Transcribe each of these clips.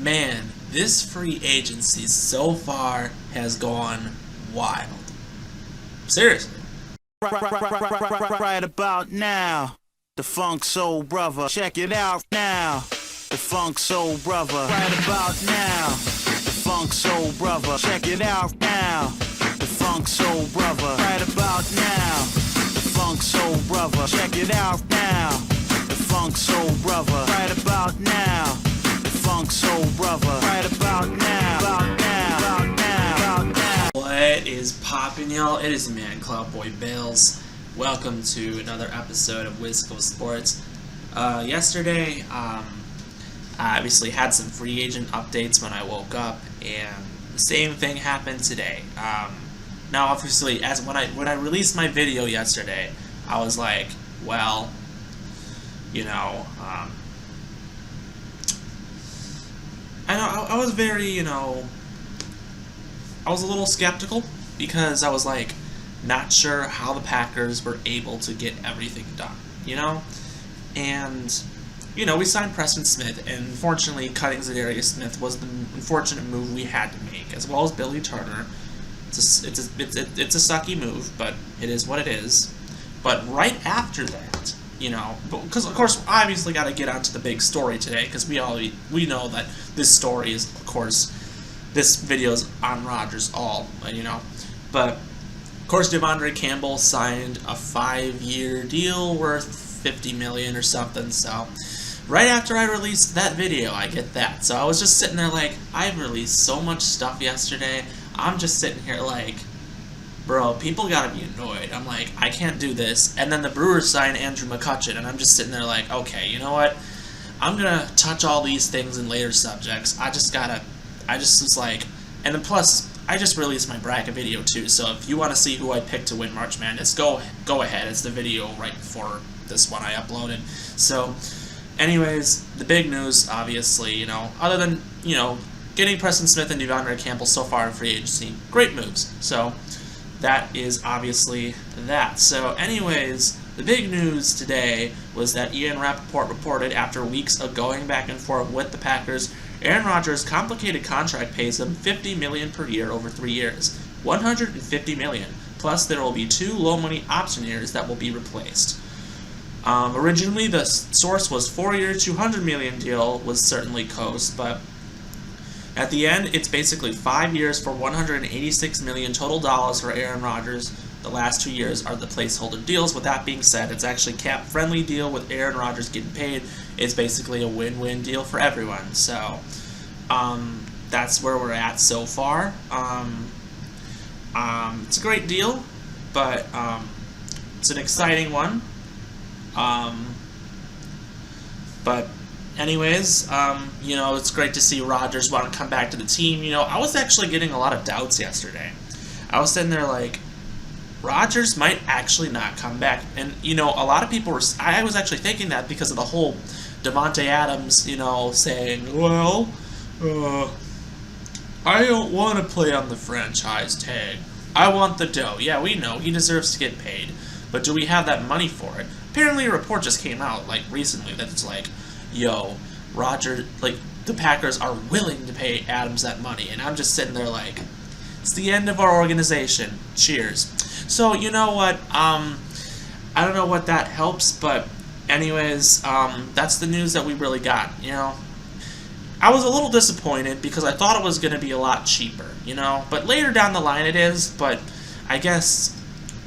Man, this free agency so far has gone wild. Seriously. Right about now, the Funk Soul Brother. Check it out now, the Funk Soul Brother. Right about now, the Funk Soul Brother. Check it out now, the Funk Soul Brother. Right about now, the Funk Soul Brother. Check it out now, the Funk Soul Brother. Right about now, the Funk Soul Brother. Right about now, about now, about now, about now. What is poppin', y'all? It is man, Cloudboy Bales. Welcome to another episode of Wisco Sports. Yesterday, I obviously had some free agent updates when I woke up, and the same thing happened today. Now, obviously, when I released my video yesterday, I was like, well, I was very, I was a little skeptical because I was like, not sure how the Packers were able to get everything done, And, we signed Preston Smith, and unfortunately, cutting Zadarius Smith was the unfortunate move we had to make, as well as Billy Turner. It's a sucky move, but it is what it is. But right after that, because of course, I obviously got to get onto the big story today, because we know that this story is, of course, this video is on Rodgers but. Of course, Devondre Campbell signed a 5-year deal worth $50 million or something, so right after I released that video, I get that. So I was just sitting there like, I released so much stuff yesterday, I'm just sitting here like, bro, people gotta be annoyed. I'm like, I can't do this. And then the Brewers signed Andrew McCutchen, and I'm just sitting there like, okay, you know what? I'm gonna touch all these things in later subjects. I just was like, and then plus, I just released my bracket video too, so if you want to see who I picked to win March Madness, go ahead. It's the video right before this one I uploaded. So, anyways, the big news, obviously, other than, getting Preston Smith and Devondre Campbell so far in free agency, great moves. So, that is obviously that. So, anyways, the big news today was that Ian Rappaport reported after weeks of going back and forth with the Packers, Aaron Rodgers' complicated contract pays him $50 million per year over 3 years, $150 million. Plus, there will be 2 low-money option years that will be replaced. Originally, the source was 4-year, $200 million deal was certainly coast, but at the end, it's basically 5 years for $186 million total dollars for Aaron Rodgers. The last 2 years are the placeholder deals. With that being said, it's actually cap-friendly deal with Aaron Rodgers getting paid. It's basically a win-win deal for everyone. So, that's where we're at so far. It's a great deal, but it's an exciting one. But anyways, it's great to see Rodgers want to come back to the team. I was actually getting a lot of doubts yesterday. I was sitting there like, Rodgers might actually not come back. And, a lot of people were... I was actually thinking that because of the whole Davante Adams, saying, well, I don't want to play on the franchise tag. I want the dough. Yeah, we know. He deserves to get paid. But do we have that money for it? Apparently a report just came out, recently that it's like, yo, Rodgers... the Packers are willing to pay Adams that money. And I'm just sitting there like, it's the end of our organization. Cheers. So, you know what, I don't know what that helps, but anyways, that's the news that we really got, I was a little disappointed because I thought it was going to be a lot cheaper, but later down the line it is, but I guess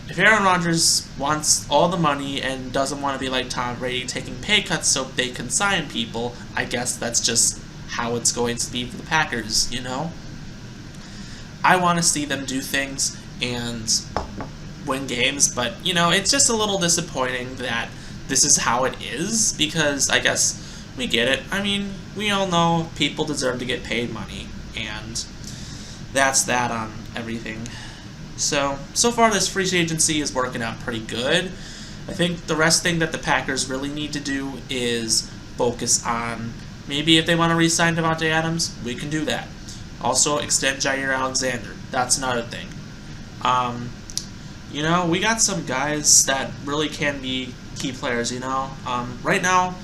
if Aaron Rodgers wants all the money and doesn't want to be like Tom Brady taking pay cuts so they can sign people, I guess that's just how it's going to be for the Packers, I want to see them do things and win games, but it's just a little disappointing that this is how it is, because I guess we get it. I mean, we all know people deserve to get paid money, and that's that on everything. So far this free agency is working out pretty good. I think the rest thing that the Packers really need to do is focus on, maybe if they want to re-sign Davante Adams, we can do that. Also, extend Jair Alexander. That's another thing. We got some guys that really can be key players, Right now,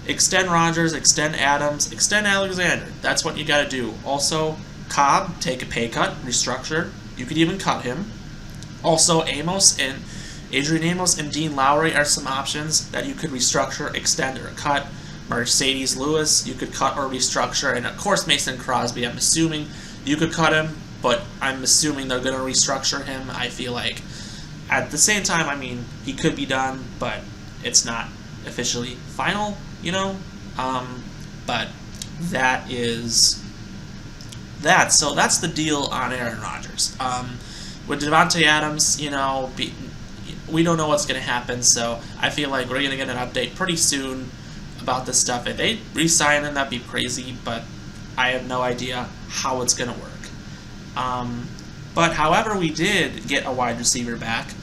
extend Rodgers, extend Adams, extend Alexander. That's what you got to do. Also, Cobb, take a pay cut, restructure. You could even cut him. Also, Adrian Amos and Dean Lowry are some options that you could restructure, extend, or cut. Mercedes Lewis, you could cut or restructure. And of course, Mason Crosby, I'm assuming you could cut him, but I'm assuming they're going to restructure him. I feel like at the same time, I mean, he could be done, but it's not officially final, you know? But that is that. So that's the deal on Aaron Rodgers. With Devontae Adams, you know, we don't know what's going to happen, so I feel like we're going to get an update pretty soon about this stuff. If they re-sign him, that'd be crazy, but I have no idea how it's going to work. But however, we did get a wide receiver back.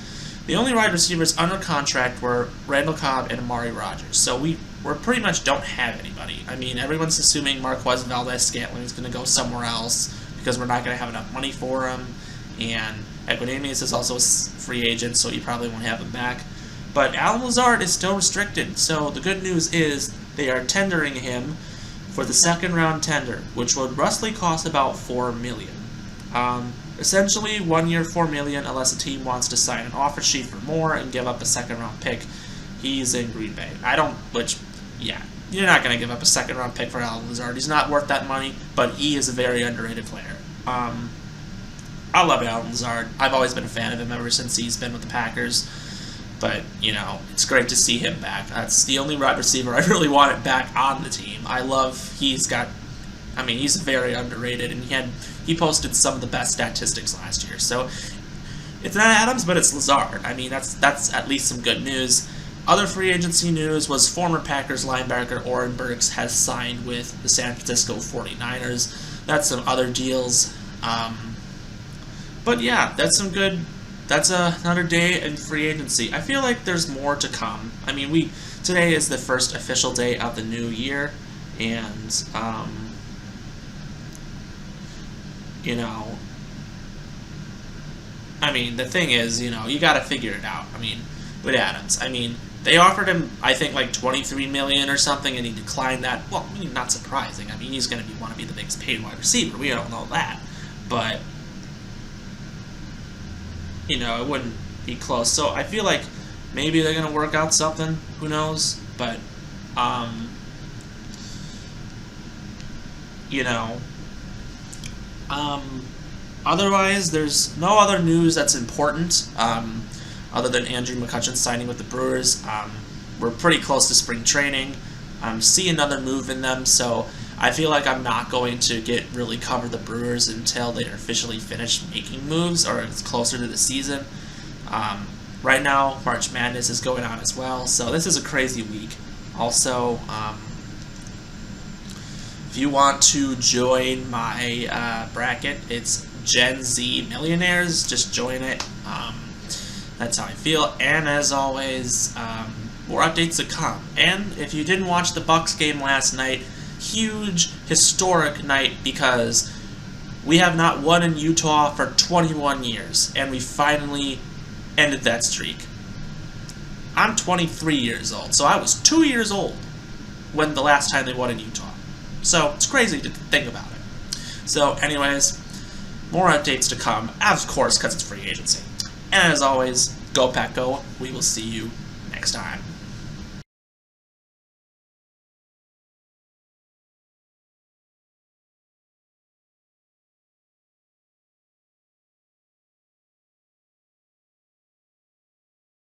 The only wide receivers under contract were Randall Cobb and Amari Rodgers, so we pretty much don't have anybody. I mean, everyone's assuming Marquez Valdez-Scantling is going to go somewhere else because we're not going to have enough money for him, and Equinemius is also a free agent, so you probably won't have him back. But Allen Lazard is still restricted, so the good news is they are tendering him for the second round tender, which would roughly cost about $4 million. Essentially, 1 year, $4 million, unless a team wants to sign an offer sheet for more and give up a second round pick. He's in Green Bay. You're not going to give up a second round pick for Allen Lazard. He's not worth that money, but he is a very underrated player. I love Allen Lazard. I've always been a fan of him ever since he's been with the Packers. But, you know, it's great to see him back. That's the only wide receiver I really wanted back on the team. He's very underrated, and he posted some of the best statistics last year. So, it's not Adams, but it's Lazard. I mean, that's at least some good news. Other free agency news was former Packers linebacker Oren Burks has signed with the San Francisco 49ers. That's some other deals. But yeah, that's another day in free agency. I feel like there's more to come. I mean, today is the first official day of the new year, and you know, I mean, the thing is, you know, you got to figure it out. I mean, with Adams, I mean, they offered him, I think, like $23 million or something, and he declined that. Well, I mean, not surprising. I mean, he's going to want to be the biggest paid wide receiver. We don't know that, but you know, it wouldn't be close. So I feel like maybe they're going to work out something. Who knows? But, you know, otherwise, there's no other news that's important other than Andrew McCutcheon signing with the Brewers. We're pretty close to spring training. See another move in them, so I feel like I'm not going to really cover the Brewers until they are officially finished making moves or it's closer to the season. Right now, March Madness is going on as well, so this is a crazy week. Also, if you want to join my bracket, it's Gen Z Millionaires. Just join it. That's how I feel. And as always, more updates to come. And if you didn't watch the Bucks game last night, huge, historic night because we have not won in Utah for 21 years, and we finally ended that streak. I'm 23 years old, so I was 2 years old when the last time they won in Utah. So it's crazy to think about it. So anyways, more updates to come, of course, because it's free agency. And as always, go Pack Go. We will see you next time.